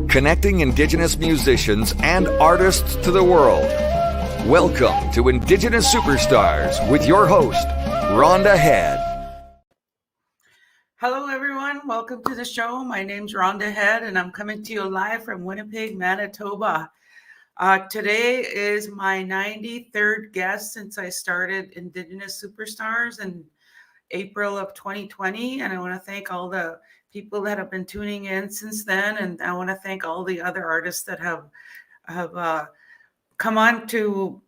connecting Indigenous musicians and artists to the world. Welcome to Indigenous Superstars with your host, Rhonda Head. Hello, everyone. Welcome to the show. My name's Rhonda Head, and I'm coming to you live from Winnipeg, Manitoba. Today is my 93rd guest since I started Indigenous Superstars in April of 2020, and I want to thank all the people that have been tuning in since then, and I want to thank all the other artists that have come on to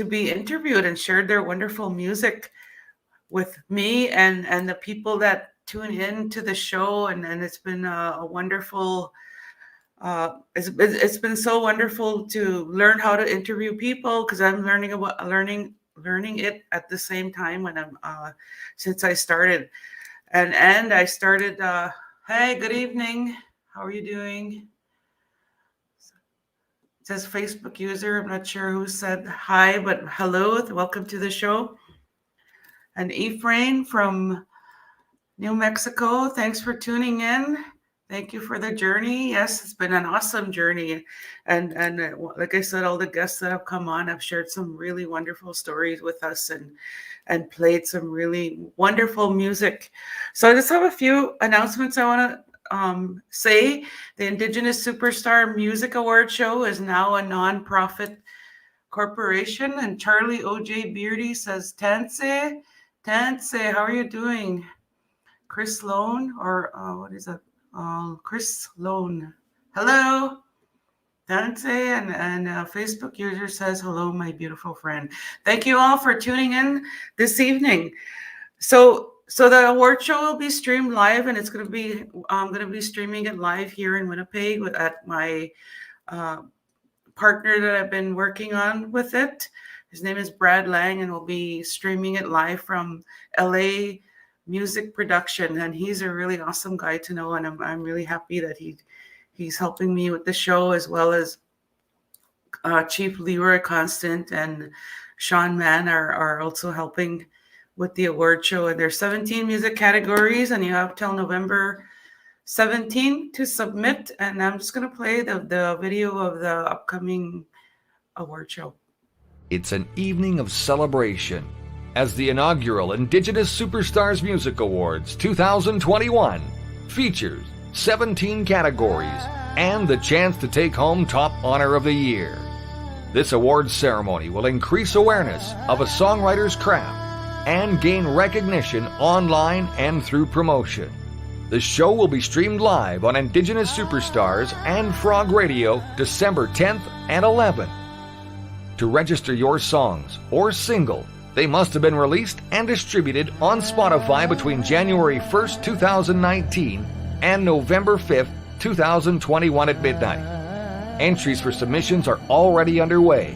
be interviewed and shared their wonderful music with me and the people that tune in to the show, and it's been a wonderful. It's been so wonderful to learn how to interview people because I'm learning it at the same time when I'm since I started, and I started. Hey, good evening. How are you doing? It says Facebook user. I'm not sure who said hi, but hello. Welcome to the show. And Ephraim from New Mexico. Thanks for tuning in. Thank you for the journey. Yes, it's been an awesome journey. And like I said, all the guests that have come on have shared some really wonderful stories with us and played some really wonderful music. So I just have a few announcements I want to say. The Indigenous Superstar Music Award Show is now a nonprofit corporation. And Charlie O.J. Beardy says, Tanse, how are you doing? Chris Lone, or what is it? Chris Lone. Hello. Dante and Facebook user says, hello, my beautiful friend. Thank you all for tuning in this evening. So the award show will be streamed live, and it's going to be, I'm going to be streaming it live here in Winnipeg at my partner that I've been working on with it. His name is Brad Lang, and we'll be streaming it live from LA Music Production, and he's a really awesome guy to know, and I'm really happy that he's helping me with the show, as well as Chief Leroy Constant and Sean Mann are also helping with the award show. And there's 17 music categories, and you have till November 17 to submit. And I'm just going to play the video of the upcoming award show. It's an evening of celebration as the inaugural Indigenous Superstars Music Awards 2021 features 17 categories and the chance to take home Top Honor of the Year. This awards ceremony will increase awareness of a songwriter's craft and gain recognition online and through promotion. The show will be streamed live on Indigenous Superstars and Frog Radio December 10th and 11th. To register your songs or single, they must have been released and distributed on Spotify between January 1st, 2019 and November 5th, 2021 at midnight. Entries for submissions are already underway.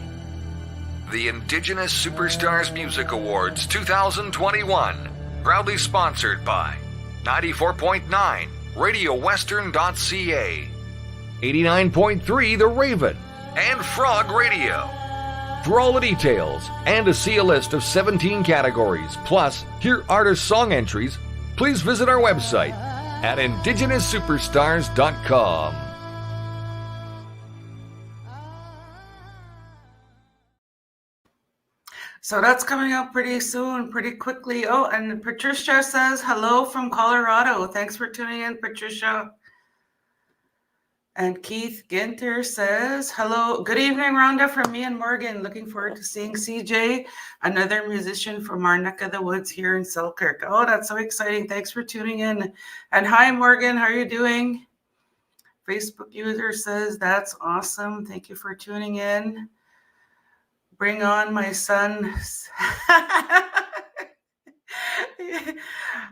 The Indigenous Superstars Music Awards 2021, proudly sponsored by 94.9 RadioWestern.ca, 89.3 The Raven, and Frog Radio. For all the details and to see a list of 17 categories, plus hear artist song entries, please visit our website at indigenousuperstars.com. So that's coming up pretty soon, pretty quickly. Oh, and Patricia says hello from Colorado. Thanks for tuning in, Patricia. And Keith Ginter says, hello, good evening, Rhonda, from me and Morgan. Looking forward to seeing CJ, another musician from our neck of the woods here in Selkirk. Oh, that's so exciting. Thanks for tuning in. And hi, Morgan, how are you doing? Facebook user says, that's awesome. Thank you for tuning in. Bring on my son.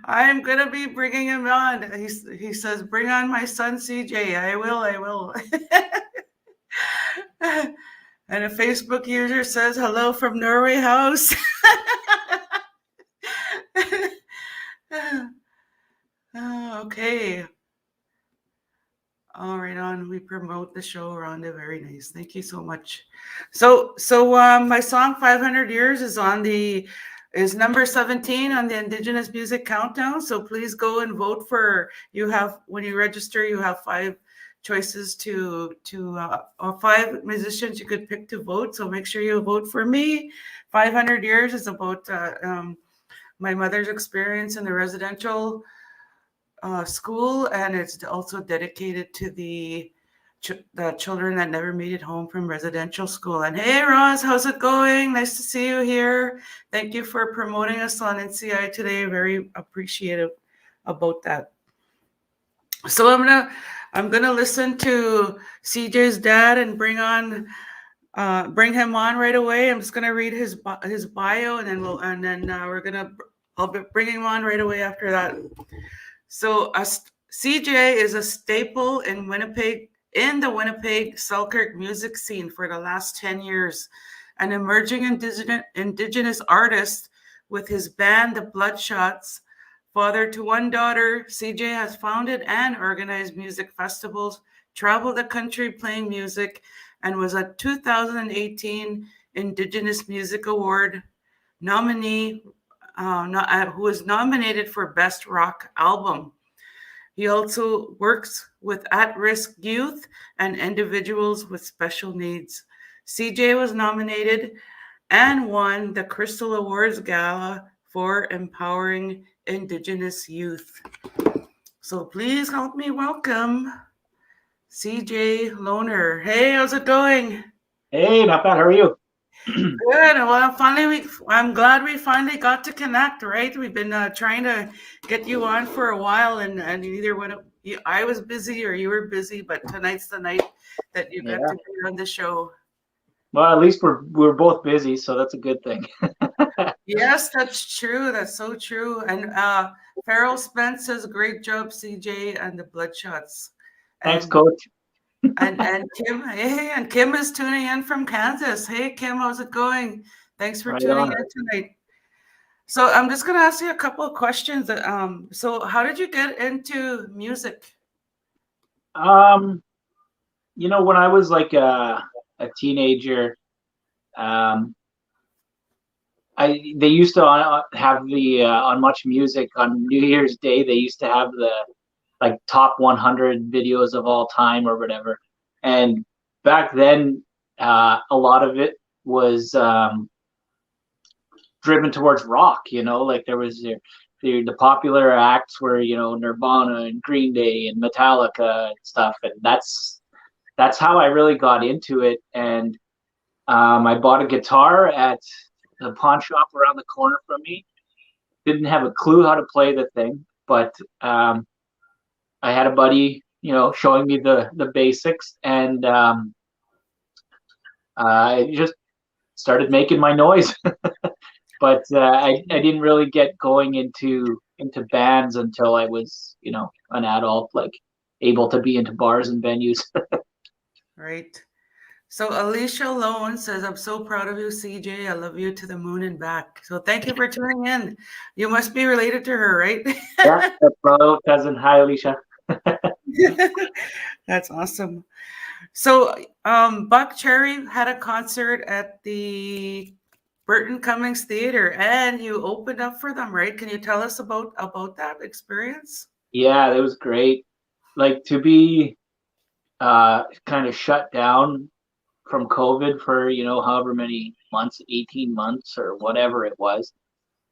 I'm going to be bringing him on. He says, bring on my son, CJ. I will. And a Facebook user says, hello from Norway House. Okay. All right, on. We promote the show, Rhonda. Very nice. Thank you so much. So my song 500 Years is number 17 on the Indigenous Music Countdown. So please go and vote for, when you register, you have 5 choices or 5 musicians you could pick to vote. So make sure you vote for me. 500 Years is about my mother's experience in the residential school, and it's also dedicated to the children that never made it home from residential school. And hey, Roz, how's it going? Nice to see you here. Thank you for promoting us on NCI today. Very appreciative about that. So I'm gonna listen to CJ's dad and bring him on right away. I'm just gonna read his bio, and then I'll be bringing him on right away after that. So CJ is a staple in the Winnipeg Selkirk music scene for the last 10 years, an emerging Indigenous artist with his band, the BLOODSHOTS. Father to one daughter, CJ has founded and organized music festivals, traveled the country playing music, and was a 2018 Indigenous Music Award nominee, who was nominated for Best Rock Album. He also works with at-risk youth and individuals with special needs. CJ was nominated and won the Crystal Awards Gala for empowering Indigenous youth. So please help me welcome CJ Lohner. Hey, how's it going? Hey, not bad. How are you? Good. Well, I'm glad we finally got to connect, right? We've been trying to get you on for a while, and either I was busy or you were busy, but tonight's the night that you got to be on the show. Well, at least we're both busy, so that's a good thing. Yes, that's true. That's so true. And Farrell Spence says, great job, CJ and the BLOODSHOTS. Thanks, Coach. And Kim, hey, and Kim is tuning in from Kansas. Hey, Kim, how's it going? Thanks for tuning in tonight. So I'm just going to ask you a couple of questions. So how did you get into music? When I was like a teenager, they used to have the on Much Music on New Year's Day. They used to have the like top 100 videos of all time or whatever. And back then, a lot of it was driven towards rock. Like there was the popular acts were Nirvana and Green Day and Metallica and stuff. And that's how I really got into it. And I bought a guitar at the pawn shop around the corner from me. Didn't have a clue how to play the thing, but I had a buddy, showing me the basics, and I just started making my noise. But I didn't really get going into bands until I was, an adult, like able to be into bars and venues. Right. So Alicia Lone says, I'm so proud of you, CJ. I love you to the moon and back. So thank you for tuning in. You must be related to her, right? Yeah, that's my cousin. Hi, Alicia. That's awesome. So Buck Cherry had a concert at the Burton Cummings Theater, and you opened up for them, right? Can you tell us about that experience? Yeah, it was great. Like to be kind of shut down from COVID for, however many months, 18 months or whatever it was,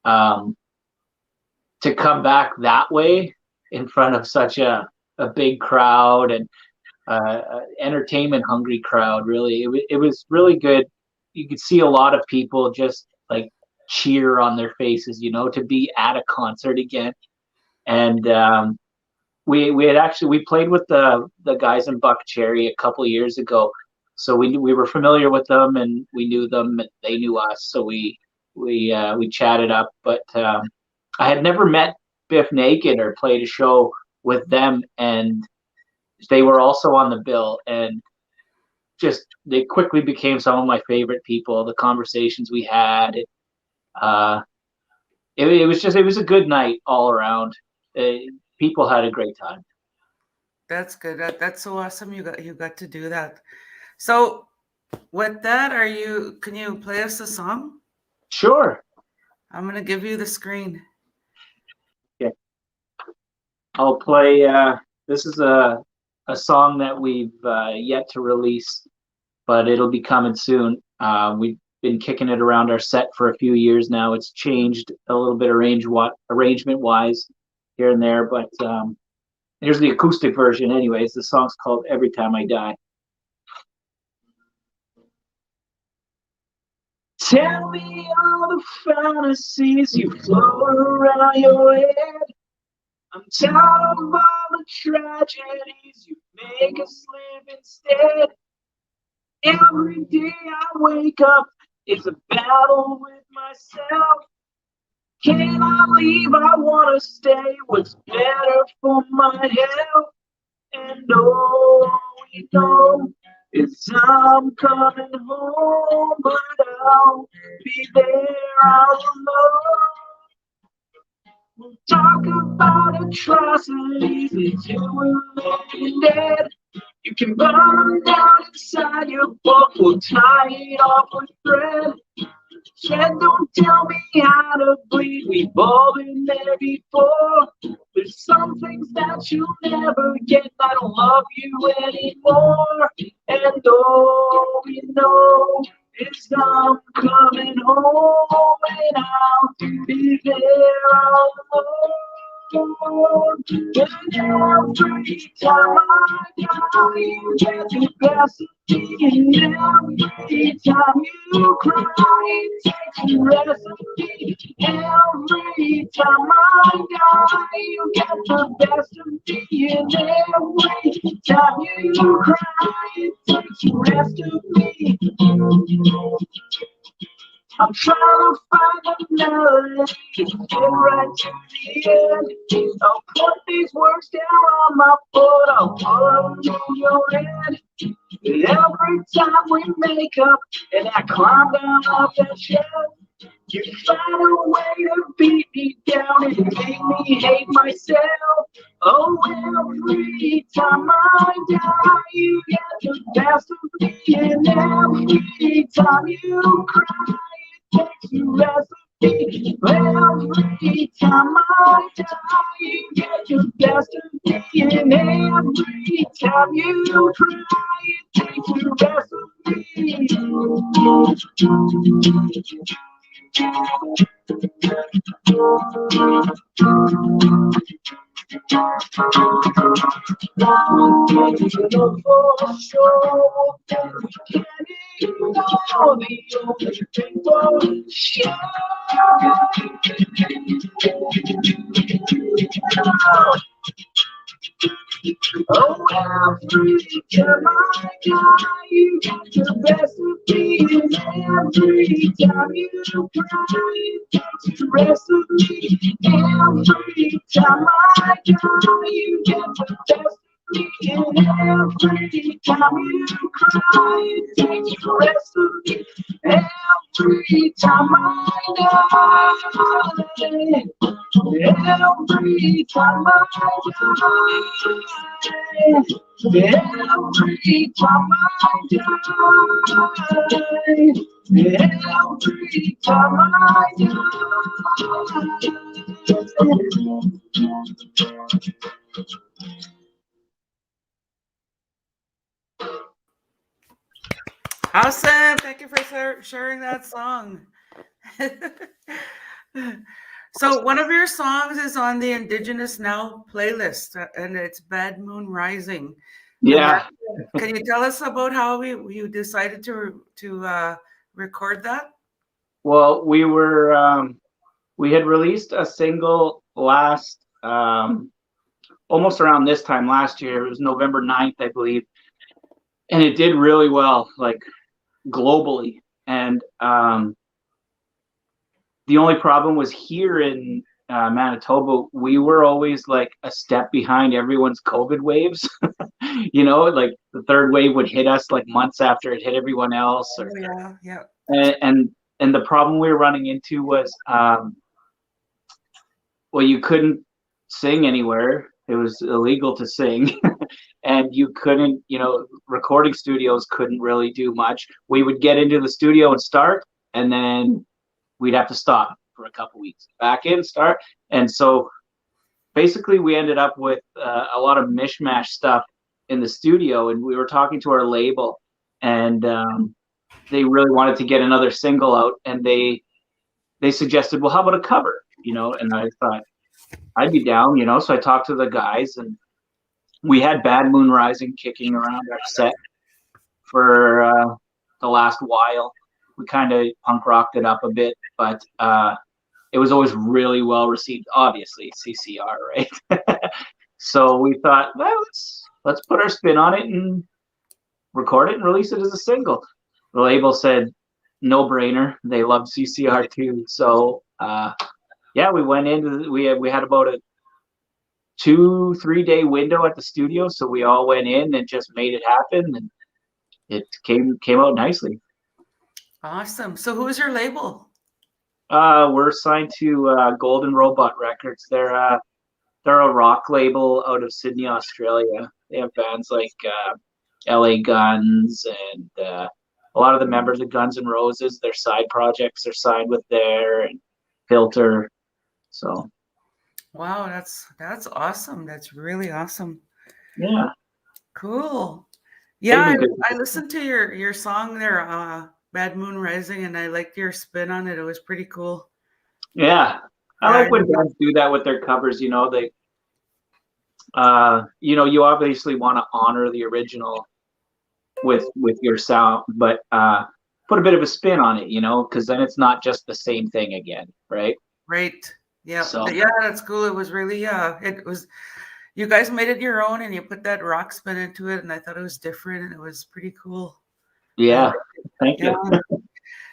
to come back that way in front of such a big crowd and entertainment hungry crowd, really, it was really good. You could see a lot of people just like cheer on their faces, to be at a concert again. And we played with the guys in Buck Cherry a couple years ago. So we were familiar with them, and we knew them, and they knew us. So we chatted up. But I had never met Biff Naked or played a show with them, and they were also on the bill. And just they quickly became some of my favorite people. The conversations we had, it was a good night all around. People had a great time. That's good. That's so awesome. You got to do that. So with that, can you play us a song? Sure. I'm going to give you the screen. Okay. I'll play, this is a a song that we've yet to release, but it'll be coming soon. We've been kicking it around our set for a few years now. It's changed a little bit arrangement-wise here and there, but here's the acoustic version anyways. The song's called Every Time I Die. Tell me all the fantasies you float around your head. I'm tired of all the tragedies you make us live instead. Every day I wake up is a battle with myself. Can I leave? I want to stay. What's better for my health? And all we know is I'm coming home, but I'll be there all alone. We'll talk about atrocities until we're laying dead. You can burn them down inside your book. We'll tie it off with thread. Said, don't tell me how to bleed. We've all been there before. There's some things that you'll never get. I don't love you anymore. And all we know is I'm coming home, and I'll be there all alone. And every time I die, you get the best of me. And every time you cry, it takes the rest of me. Every time I die, you get the best of me. And every time you cry, it takes the rest of me. I'm trying to find a melody to get right to the end. I'll put these words down on my foot, I'll put them in your head. Every time we make up and I climb down off that shelf, you find a way to beat me down and make me hate myself. Oh, every time I die, you get the best of me. And every time you cry, takes the rest of me. Every time I die, you get the best of me. And every time you cry, it takes the rest of me. For sure, we can't ignore the only thing for sure. Oh, every time I die, you get the best of me. And every time you cry, it takes the rest of me. Every time I die, you get the best of me. And every time you cry, it takes the rest of me. Every time I die, every time I die, every time I die, every time I die. Awesome. Thank you for sharing that song. So one of your songs is on the Indigenous Now playlist, and it's Bad Moon Rising. Yeah. Can you tell us about how you decided to record that? Well, we had released a single last, almost around this time last year. It was November 9th, I believe. And it did really well, like globally. And the only problem was here in Manitoba, we were always like a step behind everyone's COVID waves. You know, like the third wave would hit us like months after it hit everyone else. Or, Yeah. And the problem we were running into was, well, you couldn't sing anywhere. It was illegal to sing. And you couldn't, you know, recording studios couldn't really do much. We would get into the studio and start, and then we'd have to stop for a couple weeks, back in, start. And so basically we ended up with a lot of mishmash stuff in the studio, and we were talking to our label, and they really wanted to get another single out, and they suggested, well, how about a cover, and I thought I'd be down, so I talked to the guys, and we had Bad Moon Rising kicking around our set for the last while. We kind of punk rocked it up a bit, but it was always really well received, obviously CCR, right? So we thought, well, let's put our spin on it and record it and release it as a single. The label said, no brainer. They loved CCR too. So we went into we had about a 2-3 day window at the studio, so we all went in and just made it happen, and it came out nicely. Awesome. So who is your label? We're signed to Golden Robot Records. They're a rock label out of Sydney, Australia. They have bands like LA Guns and a lot of the members of Guns N' Roses. Their side projects are signed with there, and Filter. So. Wow, that's awesome. That's really awesome. Yeah. Cool. Yeah, I listened to your song there, Bad Moon Rising, and I liked your spin on it. It was pretty cool. Yeah. I like when bands do that with their covers, they you obviously want to honor the original with your sound, but put a bit of a spin on it, because then it's not just the same thing again, right? Right. Yeah. So. Yeah, that's cool. It was really you guys made it your own, and you put that rock spin into it, and I thought it was different, and it was pretty cool. Yeah. Thank you.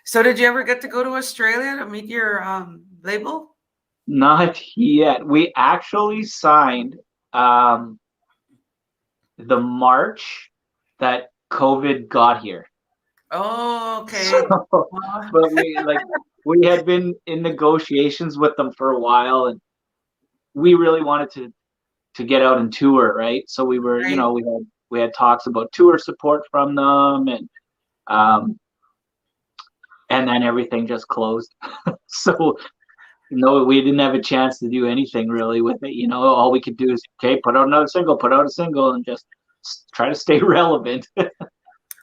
So did you ever get to go to Australia to meet your label? Not yet. We actually signed the March that COVID got here. Oh, okay. So, but we had been in negotiations with them for a while, and we really wanted to get out and tour, right? So we were, right. we had talks about tour support from them, and then everything just closed. So we didn't have a chance to do anything really with it. All we could do is, okay, put out a single, and just try to stay relevant.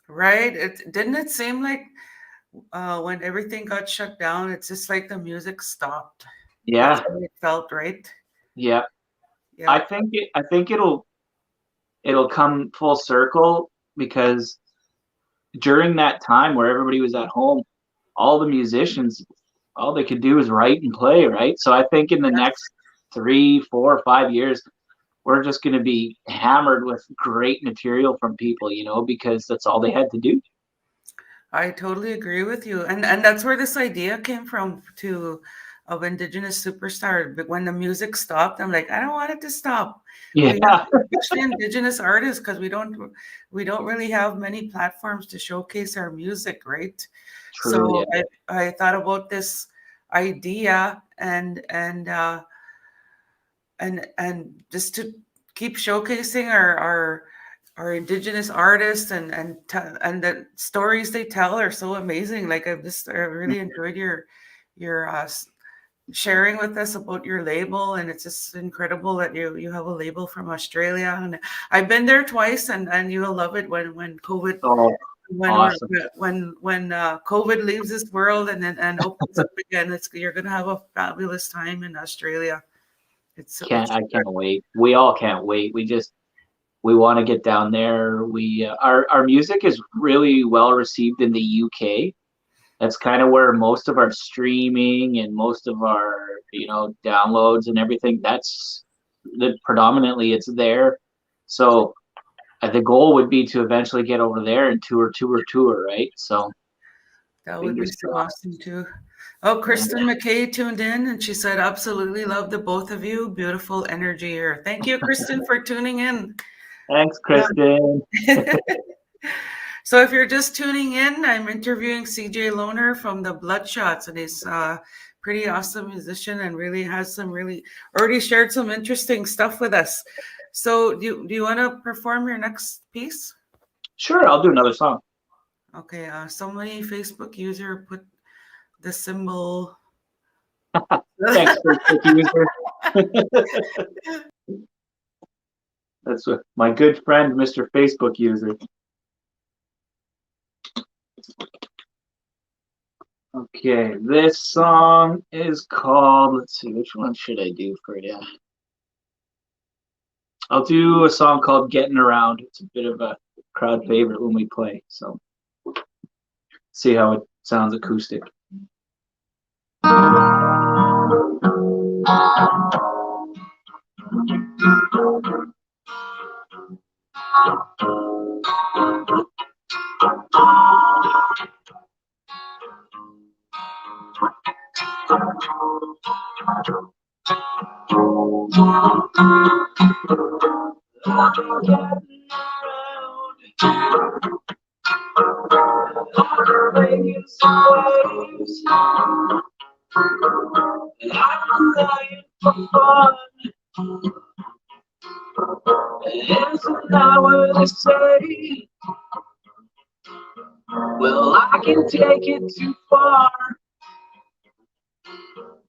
Right. Didn't it seem like when everything got shut down, it's just like the music stopped. Yeah. That's how it felt, right? Yeah. I think it'll come full circle, because during that time where everybody was at home, all the musicians, all they could do is write and play, right? So I think in the next 3, 4, 5 years, we're just going to be hammered with great material from people, because that's all they had to do. I totally agree with you. And that's where this idea came from of Indigenous Superstar. But when the music stopped, I'm like, I don't want it to stop. Yeah. Especially Indigenous artists, because we don't really have many platforms to showcase our music, right? True, so yeah. I thought about this idea and just to keep showcasing our Indigenous artists and the stories they tell are so amazing. Like I really enjoyed your sharing with us about your label, and it's just incredible that you have a label from Australia. And I've been there twice, and you will love it when COVID. Awesome. When COVID leaves this world and opens up again, you're gonna have a fabulous time in Australia. I can't wait. We all can't wait. We want to get down there. Our music is really well received in the UK. That's kind of where most of our streaming and most of our downloads and everything. Predominantly it's there. So the goal would be to eventually get over there and tour, right? So that would be so awesome too. Oh, Kristen McKay tuned in, and she said, absolutely love the both of you. Beautiful energy here. Thank you, Kristen, for tuning in. Thanks, Kristen. So if you're just tuning in, I'm interviewing CJ Lohner from the BLOODSHOTS, and he's a pretty awesome musician and really already shared some interesting stuff with us. So do you want to perform your next piece? Sure, I'll do another song. Okay, somebody Facebook user put the symbol. Thanks, Facebook user. That's what my good friend, Mr. Facebook user. Okay, this song is called, let's see, which one should I do for you? I'll do a song called Getting Around. It's a bit of a crowd favorite when we play, so see how it sounds acoustic. Making some waves, I'm lying for fun. It's an hour to say, well, I can take it too far,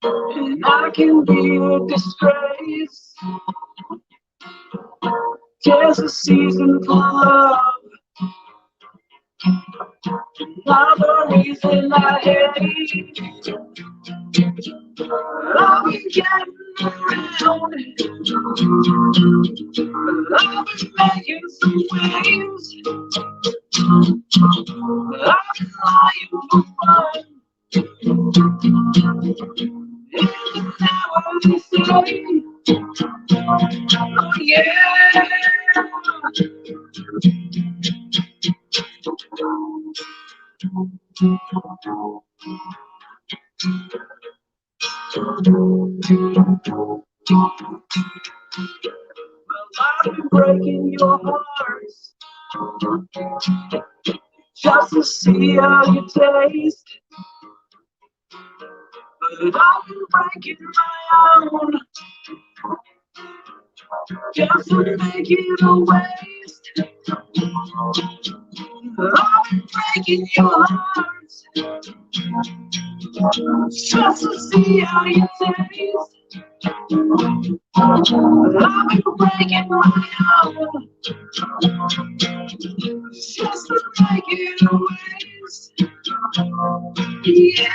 and I can be a disgrace. There's a season for love, another reason I hate. I've been getting around, I've been making some waves, I've been lying for fun. It's now they say, oh yeah. I've been breaking your hearts just to see how you taste. But I've been breaking my own just to make it a waste. I've been breaking your hearts just to see how you taste. I've been breaking my own just to make it a waste. Yeah.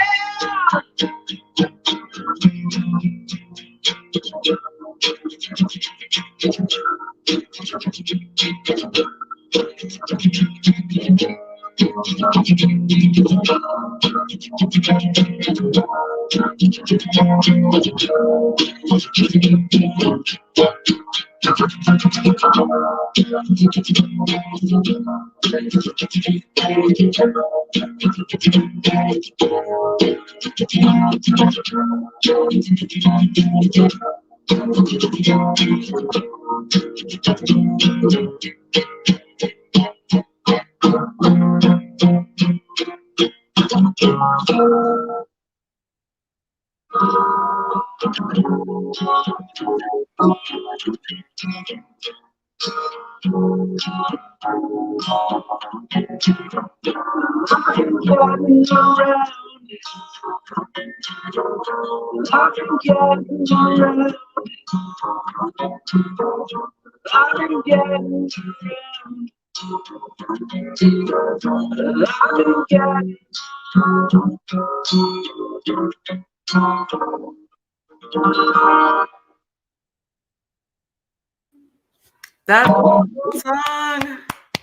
That song.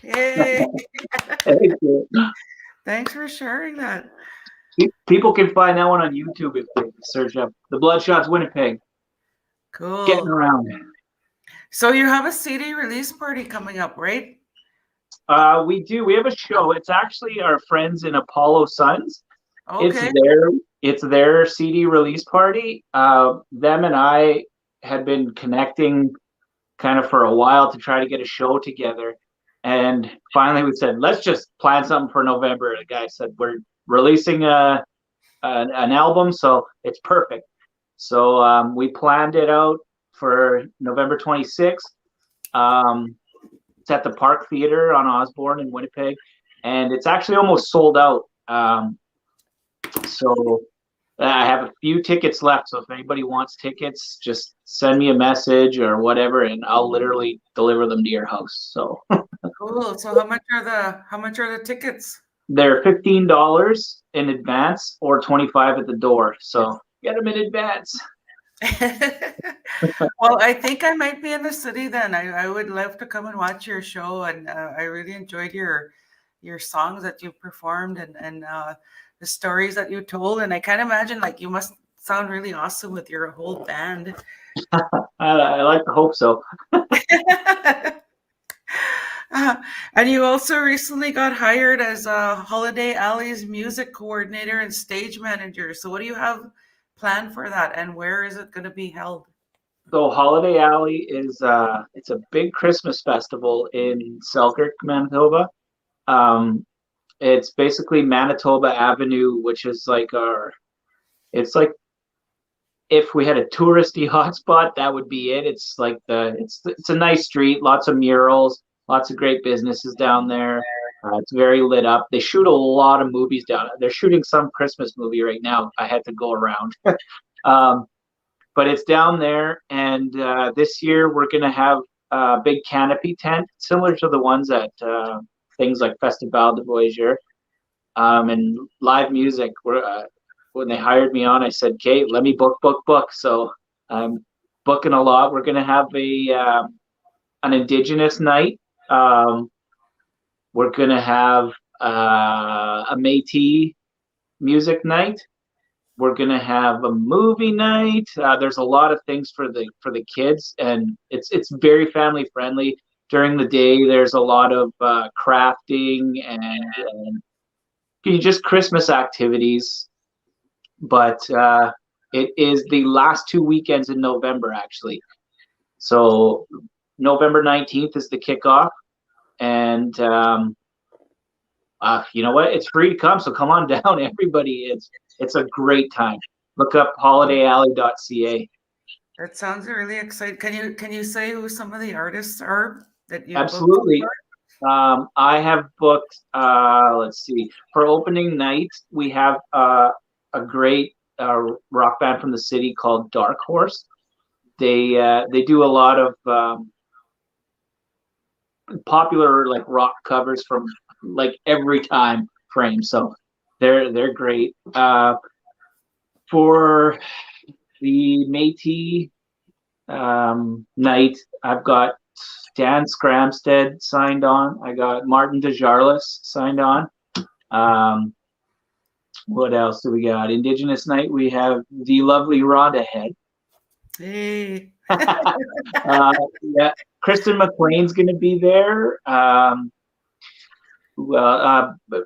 Yay. Thanks for sharing that. People can find that one on YouTube if they search up the BLOODSHOTS Winnipeg. Cool. Getting Around. So you have a CD release party coming up, right? We do. We have a show. It's actually our friends in Apollo Sons. Okay. It's their CD release party. Them and I had been connecting kind of for a while to try to get a show together. And finally we said, let's just plan something for November. The guy said, we're releasing an album, so it's perfect. So we planned it out for November 26th. It's at the Park Theater on Osborne in Winnipeg, and it's actually almost sold out. So I have a few tickets left, so if anybody wants tickets, just send me a message or whatever, and I'll literally deliver them to your house. So Cool. So how much are the tickets? they're $15 in advance or 25 at the door. So get them in advance. Well, I think I might be in the city then. I would love to come and watch your show, and I really enjoyed your songs that you performed and the stories that you told. And I can't imagine, like, you must sound really awesome with your whole band. I like to hope so. And you also recently got hired as a Holiday Alley's music coordinator and stage manager. So what do you have planned for that, and where is it going to be held? So Holiday Alley is it's a big Christmas festival in Selkirk, Manitoba. Um, it's basically Manitoba Avenue, which is like it's like if we had a touristy hotspot, that would be it. It's like it's a nice street, lots of murals, lots of great businesses down there. It's very lit up. They shoot a lot of movies down there. They're shooting some Christmas movie right now. I had to go around. But it's down there, and this year we're going to have a big canopy tent, similar to the ones at things like Festival de Voyageur, and live music. When they hired me on, I said, "Kate, let me book." So I'm booking a lot. We're going to have an Indigenous night. We're going to have a Métis music night. We're gonna have a movie night. There's a lot of things for the kids, and it's very family friendly. During the day, there's a lot of crafting and just Christmas activities. But it is the last 2 weekends in November, actually. So November 19th is the kickoff, and you know what? It's free to come, so come on down, everybody. It's a great time. Look up holidayalley.ca. That sounds really exciting. Can you say who some of the artists are that you Absolutely. I have booked. Let's see. For opening night, we have a great rock band from the city called Dark Horse. They do a lot of popular like rock covers from like every time frame. So they're great. For the Métis night, I've got Dan Scramstead signed on. I got Martin Desjarlais signed on. What else do we got? Indigenous night, we have the lovely Rhonda Head. Hey. Yeah, Kristen McLean's going to be there.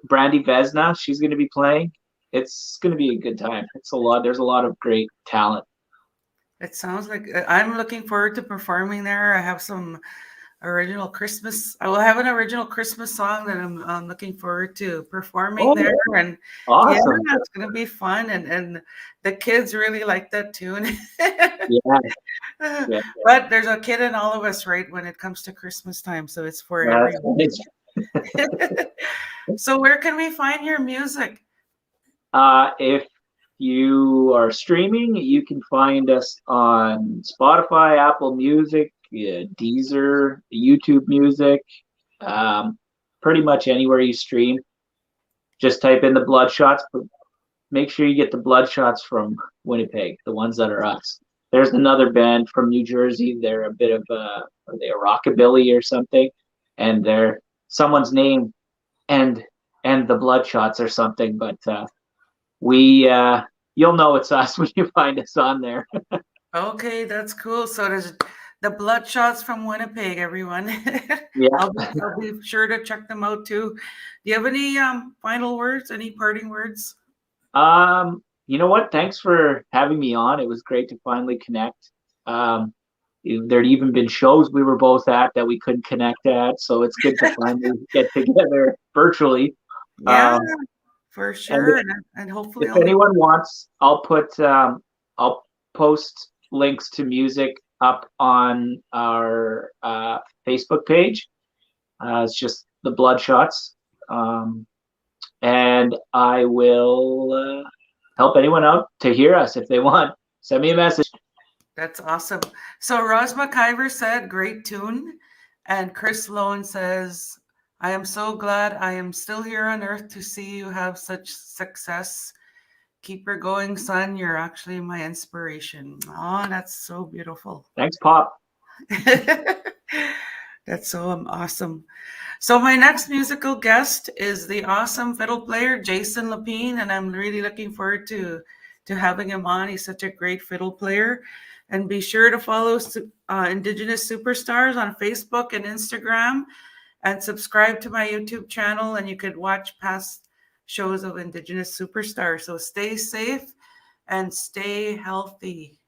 Brandy Vesna, she's going to be playing. It's going to be a good time. It's a lot. There's a lot of great talent. It sounds like I'm looking forward to performing there. I have some original Christmas. I will have an original Christmas song that I'm looking forward to performing there, and awesome. Yeah, it's going to be fun, and the kids really like that tune. Yeah. But there's a kid in all of us, right, when it comes to Christmas time, so it's for everyone. So where can we find your music? If you are streaming, you can find us on Spotify, Apple Music, Deezer, YouTube Music, pretty much anywhere you stream. Just type in the BLOODSHOTS, but make sure you get the BLOODSHOTS from Winnipeg, the ones that are us. There's another band from New Jersey. They're a bit of are they a rockabilly or something, and they're someone's name and the BLOODSHOTS or something. But you'll know it's us when you find us on there. Okay, that's cool. So there's the BLOODSHOTS from Winnipeg, everyone. Yeah. I'll be sure to check them out too. Do you have any final words, any parting words? You know what? Thanks for having me on. It was great to finally connect. There'd even been shows we were both at that we couldn't connect at, so it's good to finally get together virtually. Yeah, for sure. And hopefully, if anyone wants, I'll post links to music up on our Facebook page. It's just the BLOODSHOTS, and I will help anyone out to hear us if they want. Send me a message. That's awesome. So Ross McIver said, great tune. And Chris Lohan says, I am so glad I am still here on earth to see you have such success. Keep her going, son. You're actually my inspiration. Oh, that's so beautiful. Thanks, Pop. That's so awesome. So my next musical guest is the awesome fiddle player, Jason Lepine, and I'm really looking forward to having him on. He's such a great fiddle player. And be sure to follow Indigenous Superstars on Facebook and Instagram, and subscribe to my YouTube channel, and you could watch past shows of Indigenous Superstars. So stay safe and stay healthy.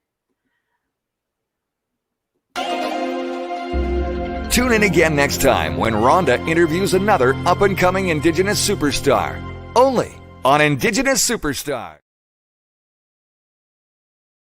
Tune in again next time when Rhonda interviews another up-and-coming Indigenous superstar. Only on Indigenous Superstars.